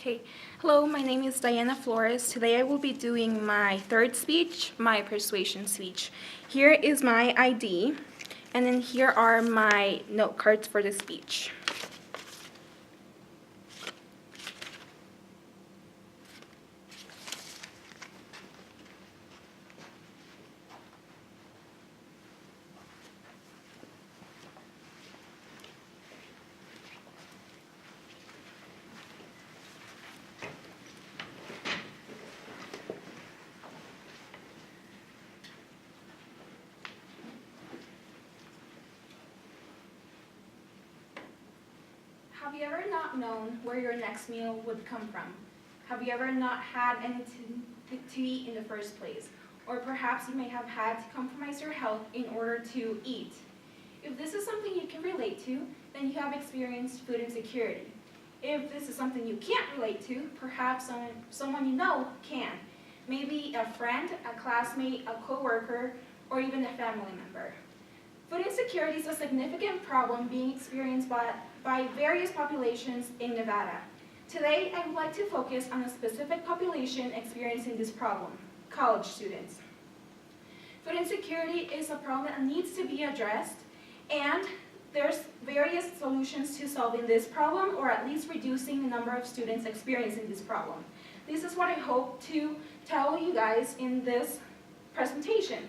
Okay, hello, my name is Dajhanna Flores. Today I will be doing my third speech, my persuasion speech. Here is my ID, and then here are my note cards for the speech. Have you ever not known where your next meal would come from? Have you ever not had anything to eat in the first place? Or perhaps you may have had to compromise your health in order to eat. If this is something you can relate to, then you have experienced food insecurity. If this is something you can't relate to, perhaps someone you know can. Maybe a friend, a classmate, a coworker, or even a family member. Food insecurity is a significant problem being experienced by various populations in Nevada. Today, I would like to focus on a specific population experiencing this problem: college students. Food insecurity is a problem that needs to be addressed, and there's various solutions to solving this problem, or at least reducing the number of students experiencing this problem. This is what I hope to tell you guys in this presentation.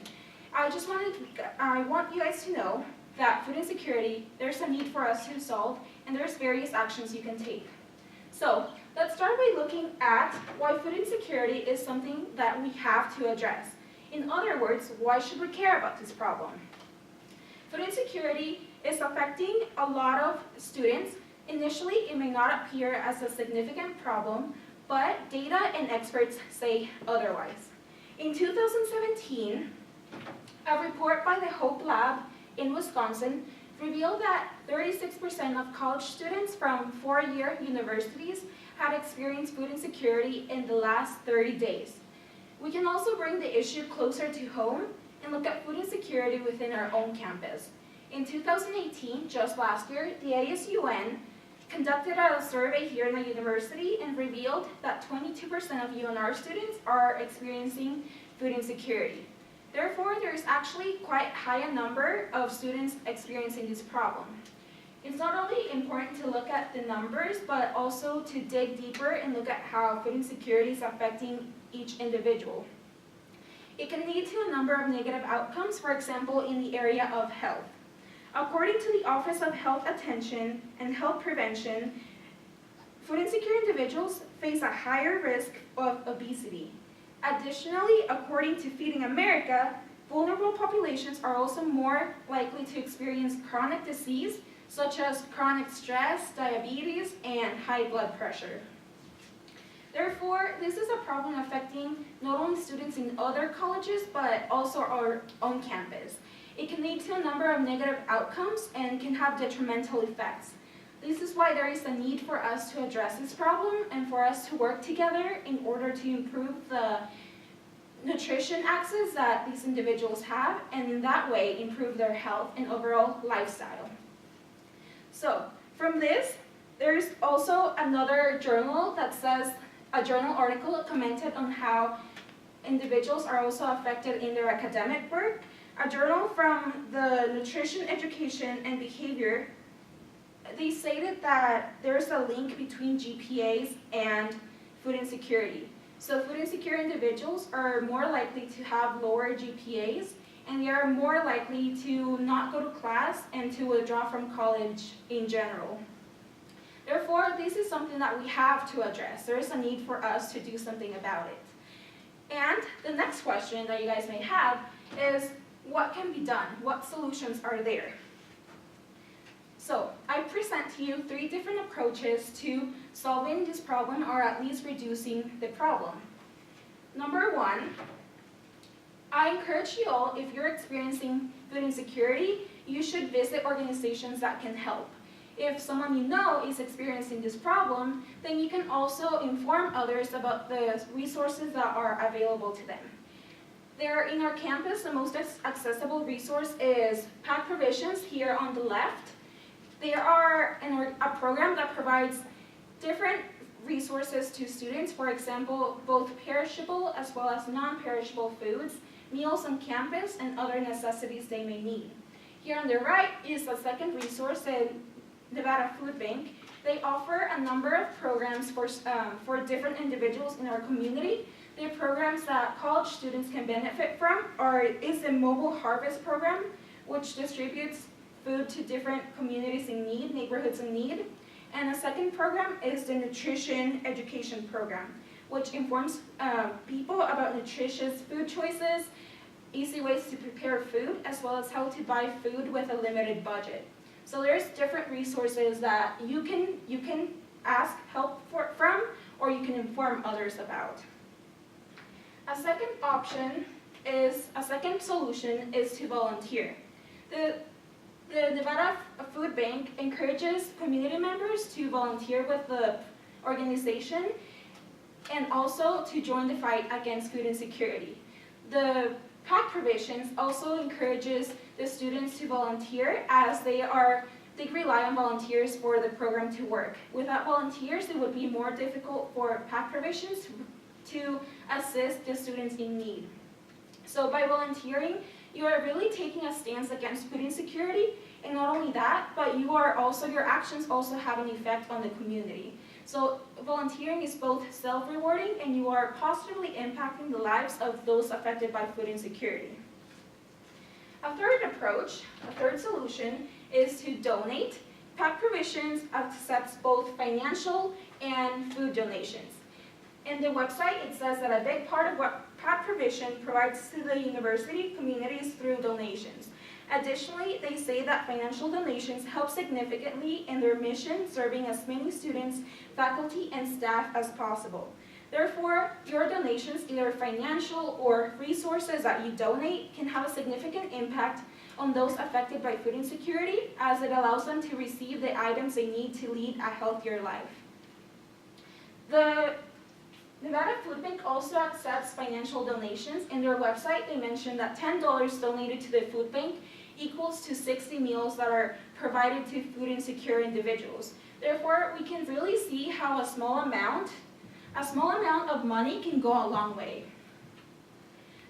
I want you guys to know that food insecurity, there's a need for us to solve, and there's various actions you can take. So let's start by looking at why food insecurity is something that we have to address. In other words, why should we care about this problem? Food insecurity is affecting a lot of students. Initially, it may not appear as a significant problem, but data and experts say otherwise. In 2017, a report by the Hope Lab in Wisconsin revealed that 36% of college students from four-year universities had experienced food insecurity in the last 30 days. We can also bring the issue closer to home and look at food insecurity within our own campus. In 2018, just last year, the ASUN conducted a survey here in the university and revealed that 22% of UNR students are experiencing food insecurity. Therefore, there is actually quite high a number of students experiencing this problem. It's not only important to look at the numbers, but also to dig deeper and look at how food insecurity is affecting each individual. It can lead to a number of negative outcomes, for example, in the area of health. According to the Office of Health Attention and Health Prevention, food insecure individuals face a higher risk of obesity. Additionally, according to Feeding America, vulnerable populations are also more likely to experience chronic disease, such as chronic stress, diabetes, and high blood pressure. Therefore, this is a problem affecting not only students in other colleges, but also our own campus. It can lead to a number of negative outcomes and can have detrimental effects. This is why there is a need for us to address this problem and for us to work together in order to improve the nutrition access that these individuals have, and in that way improve their health and overall lifestyle. So from this, there's also another journal that says, a journal article commented on how individuals are also affected in their academic work. A journal from the Nutrition, Education, and Behavior, they stated that there's a link between GPAs and food insecurity. So food insecure individuals are more likely to have lower GPAs, and they are more likely to not go to class and to withdraw from college in general. Therefore, this is something that we have to address. There is a need for us to do something about it. And the next question that you guys may have is, what can be done? What solutions are there? So, I present to you 3 different approaches to solving this problem, or at least reducing the problem. Number 1, I encourage you all, if you're experiencing food insecurity, you should visit organizations that can help. If someone you know is experiencing this problem, then you can also inform others about the resources that are available to them. There in our campus, the most accessible resource is Pack Provisions here on the left. They are a program that provides different resources to students, for example, both perishable as well as non-perishable foods, meals on campus, and other necessities they may need. Here on the right is a second resource, the Nevada Food Bank. They offer a number of programs for different individuals in our community. They're programs that college students can benefit from, is the Mobile Harvest Program, which distributes food to different communities in need, neighborhoods in need. And a second program is the Nutrition Education Program, which informs people about nutritious food choices, easy ways to prepare food, as well as how to buy food with a limited budget. So there's different resources that you can ask help from, or you can inform others about. A second solution is to volunteer. The Nevada Food Bank encourages community members to volunteer with the organization and also to join the fight against food insecurity. The PAC provisions also encourages the students to volunteer, as they rely on volunteers for the program to work. Without volunteers, it would be more difficult for PAC provisions to assist the students in need. So by volunteering, you are really taking a stance against food insecurity, and not only that, but your actions also have an effect on the community. So volunteering is both self-rewarding, and you are positively impacting the lives of those affected by food insecurity. A third solution is to donate. PAC Provisions accepts both financial and food donations. In the website, it says that a big part of what PAC Provision provides to the university communities through donations. Additionally, they say that financial donations help significantly in their mission, serving as many students, faculty, and staff as possible. Therefore, your donations, either financial or resources that you donate, can have a significant impact on those affected by food insecurity, as it allows them to receive the items they need to lead a healthier life. The Nevada Food Bank also accepts financial donations. In their website, they mention that $10 donated to the food bank equals to 60 meals that are provided to food insecure individuals. Therefore, we can really see how a small amount of money can go a long way.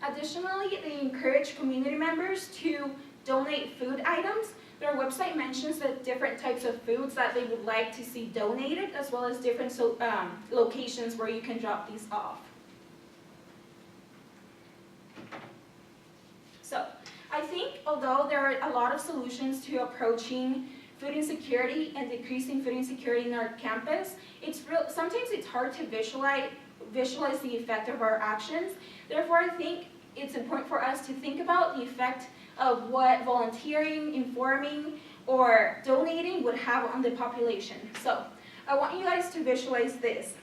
Additionally, they encourage community members to donate food items. Their website mentions the different types of foods that they would like to see donated, as well as different locations where you can drop these off. So, I think although there are a lot of solutions to approaching food insecurity and decreasing food insecurity in our campus, sometimes it's hard to visualize the effect of our actions. Therefore, I think it's important for us to think about the effect of what volunteering, informing, or donating would have on the population. So, I want you guys to visualize this.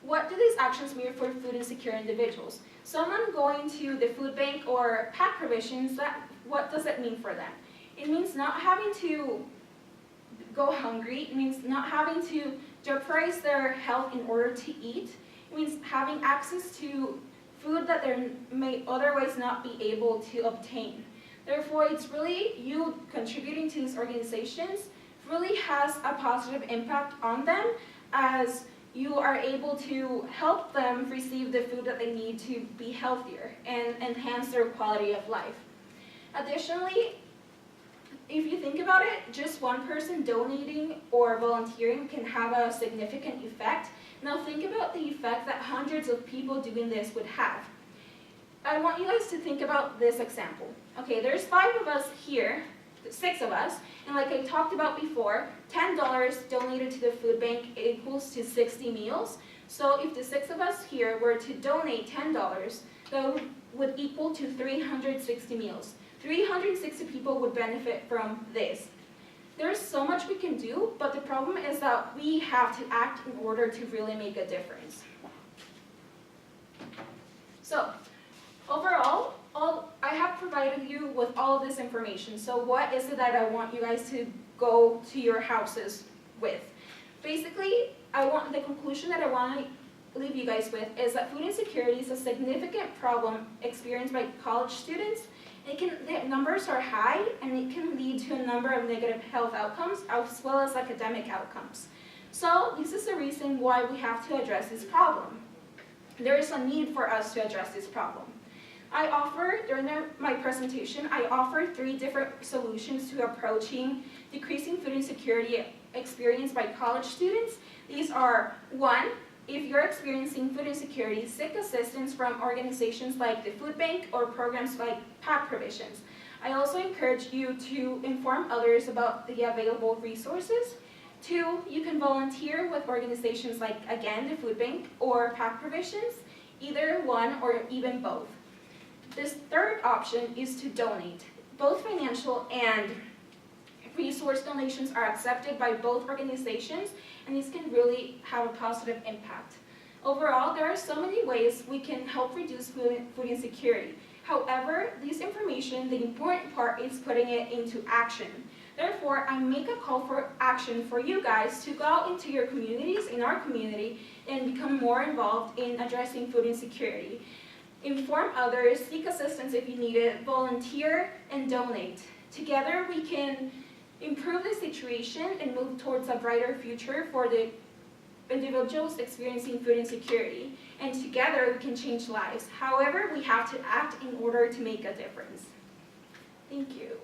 What do these actions mean for food insecure individuals? Someone going to the food bank or PAC provisions, what does it mean for them? It means not having to go hungry. It means not having to jeopardize their health in order to eat. It means having access to food that they may otherwise not be able to obtain. Therefore, it's really you contributing to these organizations really has a positive impact on them, as you are able to help them receive the food that they need to be healthier and enhance their quality of life. Additionally, if you think about it, just one person donating or volunteering can have a significant effect. Now think about the effect that hundreds of people doing this would have. I want you guys to think about this example. Okay, there's 5 of us here, 6 of us, and like I talked about before, $10 donated to the food bank equals to 60 meals. So if the 6 of us here were to donate $10, that would equal to 360 meals. 360 people would benefit from this. There's so much we can do, but the problem is that we have to act in order to really make a difference. So, overall, I have provided you with all of this information. So what is it that I want you guys to go to your houses with? Basically, the conclusion that I want to leave you guys with is that food insecurity is a significant problem experienced by college students. The numbers are high, and it can lead to a number of negative health outcomes as well as academic outcomes. So this is the reason why we have to address this problem. There is a need for us to address this problem. During my presentation, I offer 3 different solutions to approaching decreasing food insecurity experienced by college students. These are: 1, if you're experiencing food insecurity, seek assistance from organizations like the food bank or programs like PAC provisions. I also encourage you to inform others about the available resources. 2, you can volunteer with organizations like, again, the food bank or PAC provisions, either one or even both. This third option is to donate. Both financial and resource donations are accepted by both organizations, and these can really have a positive impact. Overall, there are so many ways we can help reduce food insecurity. However, this information, the important part is putting it into action. Therefore, I make a call for action for you guys to go out into your communities, in our community, and become more involved in addressing food insecurity. Inform others, seek assistance if you need it, volunteer, and donate. Together, we can improve the situation and move towards a brighter future for the individuals experiencing food insecurity. And together, we can change lives. However, we have to act in order to make a difference. Thank you.